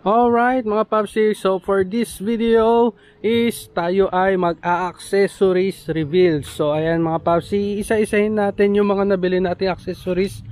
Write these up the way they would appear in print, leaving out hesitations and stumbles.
Alright mga papsi, so for this video is tayo ay mag-a-accessories reveal. So ayan mga papsi, isa-isahin natin yung mga nabili nating accessories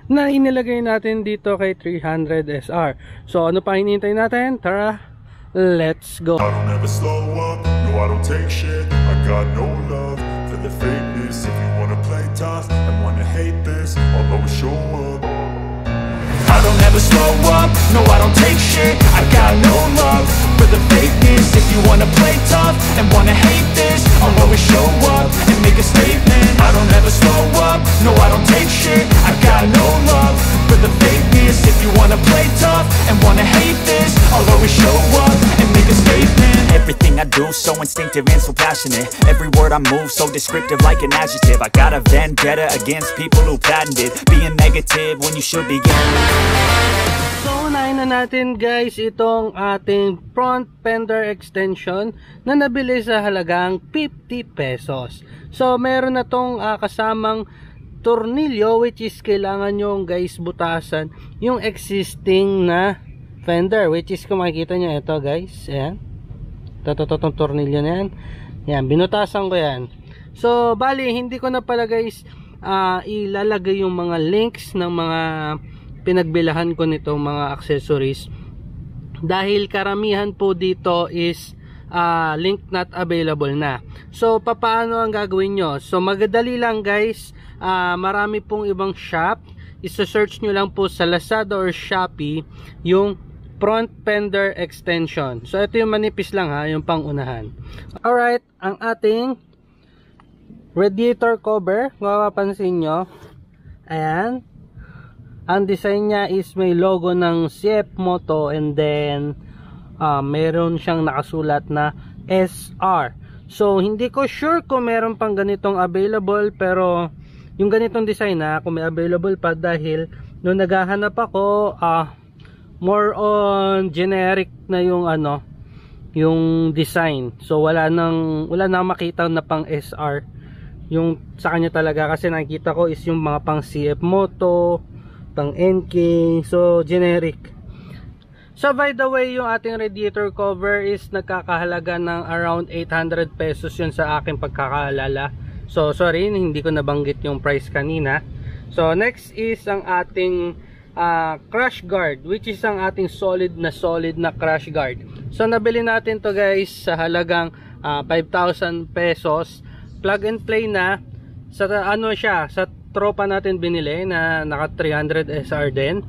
na inilagay natin dito kay 300 SR. So ano pa hinihintay natin? Tara, let's go! I don't ever slow up, no I don't take shit. I got no love for the fakeness. If you wanna play tough and wanna hate this, I'll always show up. I don't ever slow up, no I don't take shit. I got no love for the fakeness. If you wanna play tough and wanna hate this, I'll always show up and make a statement. I don't ever slow up, no I don't take shit. I got no love for the fakeness. If you wanna play tough and wanna hate this, I'll always show up and make a statement. Everything I do so instinctive and so passionate. Every word I move so descriptive like an adjective. I got a vendetta against people who patented being negative when you should be. So unahin na natin guys itong ating front fender extension na nabili sa halagang 50 pesos. So meron na tong kasamang tornilyo, which is kailangan nyo guys butasan yung existing na fender, which is kung makikita nyo ito guys, ayan, itong tornilyo na yan, yan, binutasan ko yan. So bali hindi ko na pala guys ilalagay yung mga links ng mga pinagbilahan ko nitong mga accessories dahil karamihan po dito is link not available na. So papaano ang gagawin nyo? So magadali lang guys, marami pong ibang shop, isa-search nyo lang po sa Lazada or Shopee yung front fender extension. So ito yung manipis lang ha, yung pangunahan. Alright, ang ating radiator cover, kung mapapansin nyo, ayan, ang design niya is may logo ng CF Moto and then meron siyang nakasulat na SR. So hindi ko sure kung meron pang ganitong available, pero yung ganitong design kung may available pa, dahil nung naghahanap ako more on generic na yung yung design. So wala nang makita na pang SR yung sa kanya talaga, kasi nakikita ko is yung mga pang CF Moto, pang NK, so generic. So by the way, yung ating radiator cover is nagkakahalaga ng around 800 pesos yun sa aking pagkakaalala. So sorry, hindi ko nabanggit yung price kanina. So next is ang ating crash guard, which is ang ating solid na crash guard. So nabili natin to guys sa halagang 5,000 pesos. Plug and play na. Sa siya, sa tropa natin binili na naka 300 SR din,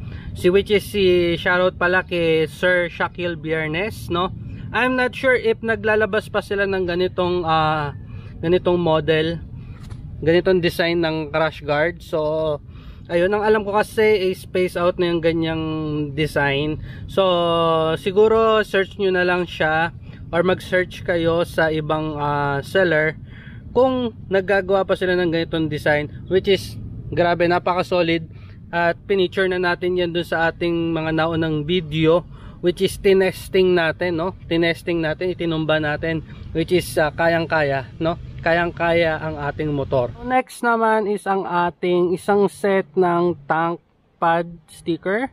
which is si shoutout pala kay Sir Shaquille Biernes, no? I'm not sure if naglalabas pa sila ng ganitong model, ganitong design ng crash guard. So ayun, ang alam ko kasi space out na yung ganyang design. So siguro search nyo na lang siya or mag search kayo sa ibang seller kung naggagawa pa sila ng ganitong design, which is grabe, napaka solid. At pinicture na natin yan dun sa ating mga naunang video, which is tinesting natin, no? Tinesting natin, itinumba natin, which is kayang-kaya, no? Kayang-kaya ang ating motor. Next naman is ang ating isang set ng tank pad sticker.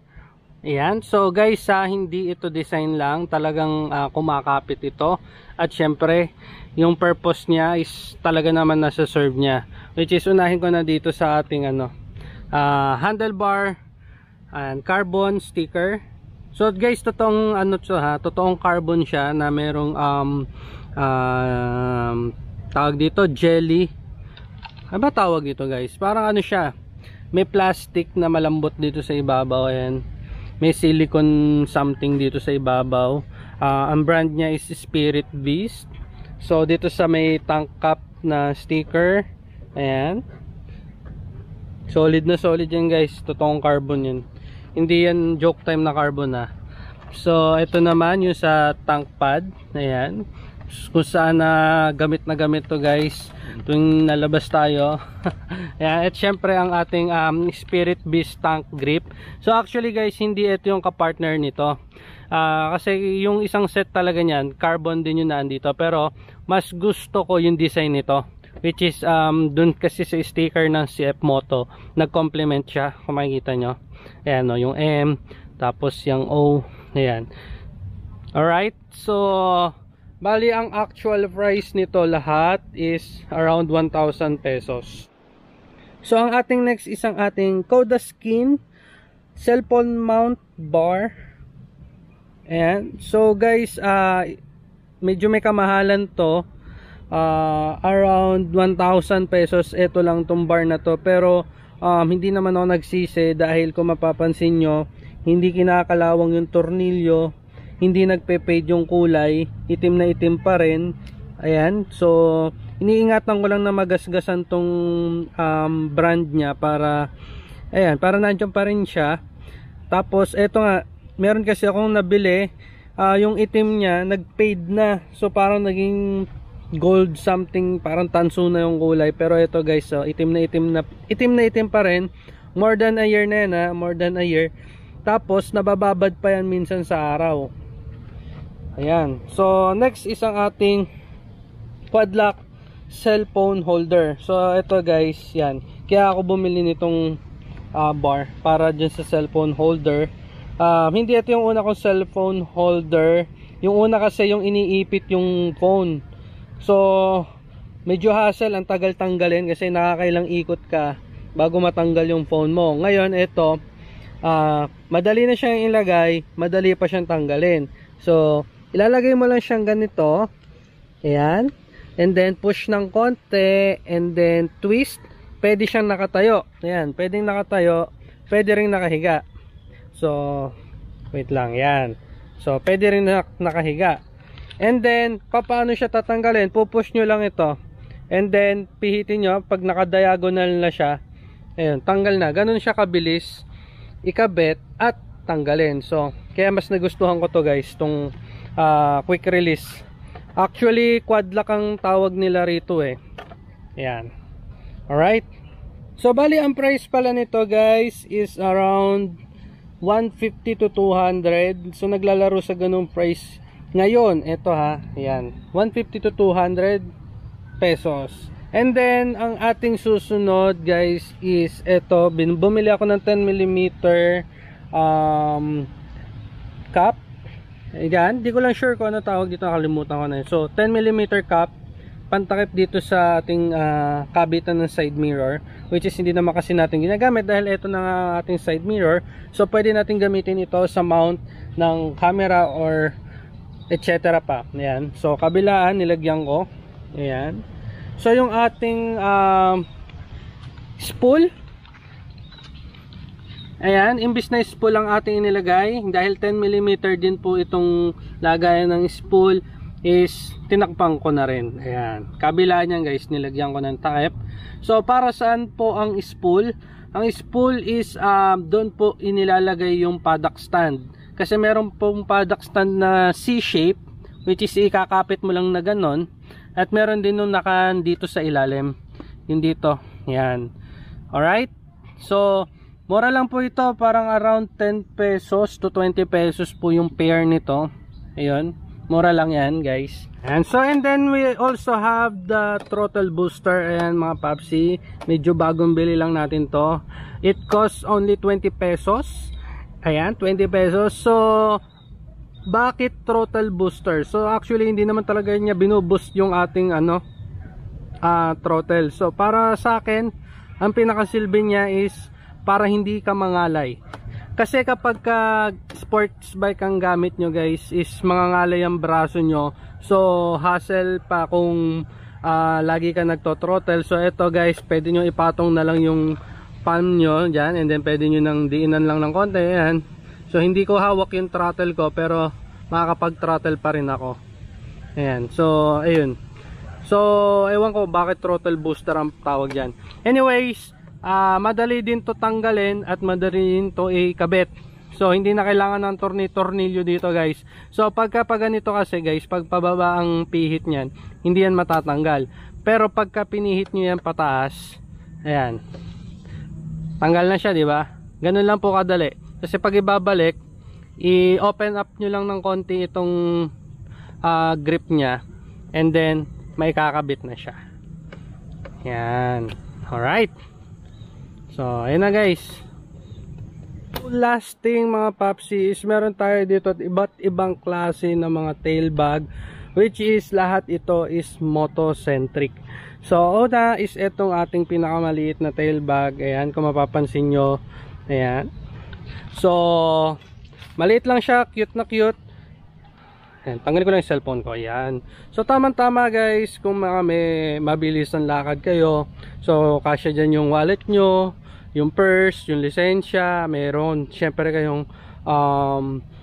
Ayan, so guys, hindi ito design lang, talagang kumakapit ito. At syempre yung purpose niya is talaga naman nasa serve niya, which is unahin ko na dito sa ating handlebar and carbon sticker. So guys, totoong totoong carbon siya na merong tawag dito jelly. Ano ba tawag dito guys? Parang siya, may plastic na malambot dito sa ibabaw. Ayan, may silicone something dito sa ibabaw. Ang brand niya is Spirit Beast. So dito sa may tank cap na sticker, ayan, solid na solid yan guys, totoong carbon yun, hindi yan joke time na carbon So ito naman yung sa tank pad, ayan, kung saan gamit na gamit to guys tuwing nalabas tayo. Ayan, at syempre ang ating Spirit Beast tank grip. So actually guys, hindi ito yung kapartner nito, kasi yung isang set talaga niyan carbon din yung nandito, pero mas gusto ko yung design nito, which is dun kasi sa sticker ng CF Moto nag-complement siya, kung makikita nyo. Ayan, no, yung M tapos yung O, ayan. Alright, so bali ang actual price nito lahat is around 1,000 pesos. So ang ating next isang ating Kodaskin cellphone mount bar. Ayan. So guys, medyo may kamahalan to. Around 1,000 pesos ito lang tong bar na to. Pero hindi naman ako nagsisi dahil kung mapapansin nyo, hindi kinakalawang yung tornilyo, hindi nagpe-fade yung kulay, itim na itim pa rin. Ayan, so iniingatan ko lang na magasgasan tong brand nya para ayan, para nandiyan pa rin siya. Tapos eto nga, meron kasi akong nabili, yung itim nya nag-fade na. So parang naging gold something, parang tanso na yung kulay. Pero ito guys, so itim na itim pa rin. More than a year na yan, more than a year. Tapos nabababad pa yan minsan sa araw. Ayan. So next isang ating quad lock cellphone holder. So ito guys, yan. Kaya ako bumili nitong bar para dyan sa cellphone holder. Hindi ito yung una kong cellphone holder. Yung una kasi yung iniipit yung phone. So medyo hassle, ang tagal tanggalin kasi nakakailang ikot ka bago matanggal yung phone mo. Ngayon ito, madali na siyang ilagay, madali pa siyang tanggalin. So ilalagay mo lang siyang ganito, ayan, and then push ng konti, and then twist. Pwede siyang nakatayo, ayan, pwedeng nakatayo, pwede rin nakahiga. So wait lang, yan. So pwede rin nakahiga. And then paano siya tatanggalin? Pupush nyo lang ito, and then pihitin nyo. Pag naka-diagonal na siya, ayun, tanggal na. Ganun siya kabilis ikabit at tanggalin. So kaya mas nagustuhan ko to guys, tong quick release. Actually quad lock ang tawag nila rito eh. Ayan. Alright. So bali ang price pala nito guys is around 150 to 200. So naglalaro sa ganung price ngayon. Ito ha. Ayan. 150 to 200 pesos. And then ang ating susunod guys is ito. Bumili ako ng 10mm cap. Ayan, di ko lang sure kung ano tawag dito, nakalimutan ko na yun. So 10mm cap, pantakip dito sa ating kabitan ng side mirror, which is hindi naman kasi natin ginagamit dahil ito na nga ating side mirror. So pwede natin gamitin ito sa mount ng camera or etc pa. Ayan. So kabilaan nilagyan ko. Ayan. So yung ating spool, ayan, imbis na spool ang ating inilagay, dahil 10mm din po itong lagayan ng spool, is tinakpan ko na rin. Ayan, kabila niyan guys, nilagyan ko ng takip. So para saan po ang spool? Ang spool is doon po inilalagay yung paddock stand. Kasi meron pong paddock stand na C-shape, which is ikakapit mo lang na ganon. At meron din nung nakan dito sa ilalim, yung dito. Ayan. Alright, so mura lang po ito, parang around 10 pesos to 20 pesos po yung pair nito. Ayun, mura lang yan guys. And so, and then we also have the throttle booster. Ayan mga papsi, medyo bagong bili lang natin to. It costs only 20 pesos. Ayan, 20 pesos. So bakit throttle booster? So actually hindi naman talaga niya binuboost yung ating throttle. So para sa akin, ang pinakasilbi niya is para hindi ka mangalay. Kasi kapag sports bike ang gamit nyo guys, is mangangalay ang braso nyo. So hassle pa kung lagi ka nagto-throttle. So ito guys, pwede nyo ipatong na lang yung palm nyo dyan, and then pwede nyo nang diinan lang ng konti. Ayan. So hindi ko hawak yung throttle ko, pero makakapag-throttle pa rin ako. Ayan. So ayun. So ewan ko bakit throttle booster ang tawag dyan. Anyways, madali din to tanggalin at madali din to ikabit. So hindi na kailangan ng tornilyo dito guys. So pagka ganito kasi guys, pag pababa ang pihit niyan, hindi yan matatanggal. Pero pagka pinihit niyo yan pataas, ayan, tanggal na siya, di ba? Ganun lang po kadali. Kasi pag ibabalik, i-open up nyo lang ng konti itong grip nya, and then may kakabit na siya. Yan. Alright. So ayun na guys. Last thing mga papsi is meron tayo dito at iba't ibang klase ng mga tail bag, which is lahat ito is moto-centric. So una is itong ating pinakamaliit na tail bag. Ayan, kung mapapansin nyo. Ayan. So maliit lang siya, cute na cute. Ayan, tanggalin ko lang yung cellphone ko. Ayan. So tamang-tama guys, kung may mabilis ang lakad kayo, so kasya dyan yung wallet nyo, yung purse, yung lisensya, meron syempre kayong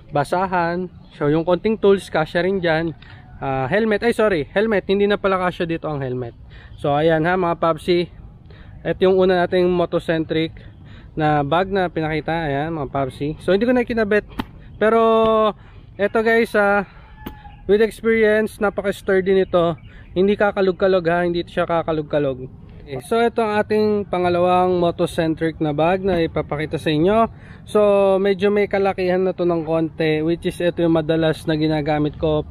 basahan. So yung konting tools kasya rin dyan. Helmet, helmet, hindi na pala kasya dito ang helmet. So ayan ha mga papsi, ito yung una nating motocentric na bag na pinakita. Ayan mga papsi, so hindi ko na kinabit, pero eto guys, with experience, napaka sturdy nito, hindi kakalog-kalog ha, hindi siya kakalog-kalog. Okay, so ito ang ating pangalawang motocentric na bag na ipapakita sa inyo. So medyo may kalakihan na to ng konti, which is ito yung madalas na ginagamit ko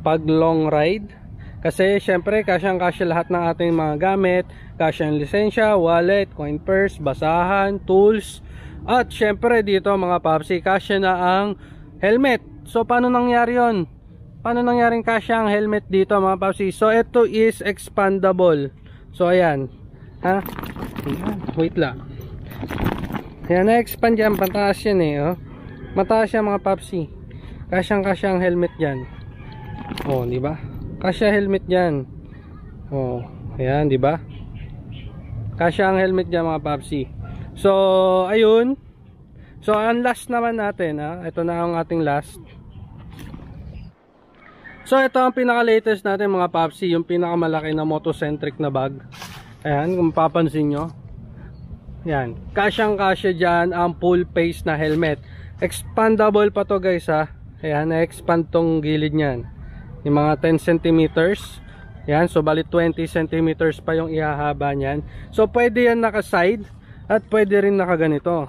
pag long ride, kasi syempre kasyang-kasya lahat ng ating mga gamit, kasya ang lisensya, wallet, coin purse, basahan, tools, at syempre dito mga papsi, kasya na ang helmet. So paano nangyari yon? Paano nangyaring kasya ang helmet dito mga papsi? So ito is expandable. So ayan ha, ayan, wait lang, ayan, na-expand yan, pataas yan oh. Mataas yan mga papsi, kasyang-kasya ang helmet dyan. Oh, di ba? Kasya helmet diyan. Oh, ayan, di ba? Kasya ang helmet diyan mga papsi. So, ayun. So, ang last naman natin, ito na ang ating last. So, ito ang pinaka-latest natin mga papsi, yung pinakamalaki na motocentric na bag. Ayan, kung mapapansin nyo. Ayan, kasyang-kasya diyan ang full face na helmet. Expandable pa to guys ha. Ayan, na-expand tong gilid niyan. Yung mga 10 centimeters. Yan, so bali 20 centimeters pa yung ihahaba niyan. So pwede yan naka-side at pwede rin naka-ganito.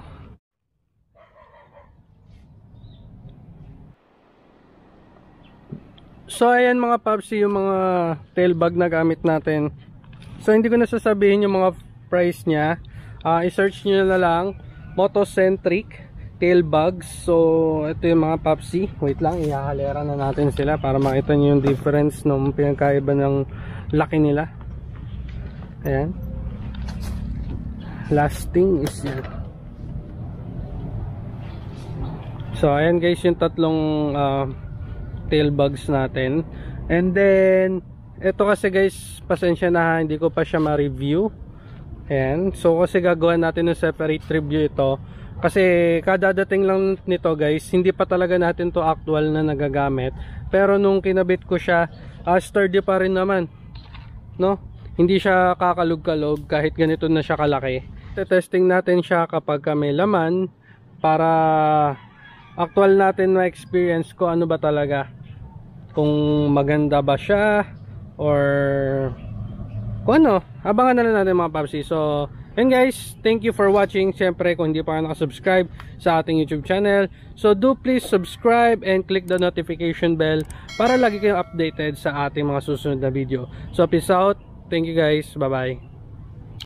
So ayan mga papsi, yung mga tail bag na gamit natin. So hindi ko na sasabihin yung mga price niya. I-search nyo na lang motocentric tail bags. So ito yung mga papsi, wait lang, ihahalera na natin sila para makita nyo yung difference ng pinagkaiba ng laki nila. Ayan, last thing is yan. So ayan guys, yung tatlong tail bags natin. And then ito kasi guys, pasensya na hindi ko pa siya ma-review. Ayan, so kasi gagawin natin ng separate review ito. Kasi kadadating lang nito guys, hindi pa talaga natin to actual na nagagamit. Pero nung kinabit ko siya, sturdy pa rin naman, no? Hindi siya kakalog-kalog kahit ganito na siya kalaki. Testing natin siya kapag may laman para actual natin na experience ko ano ba talaga, kung maganda ba siya or kung ano. Abangan na lang natin mga papsi. So and guys, thank you for watching. Siyempre kung hindi pa kayo nakasubscribe sa ating YouTube channel, so do please subscribe and click the notification bell para lagi kayong updated sa ating mga susunod na video. So peace out, thank you guys, bye bye.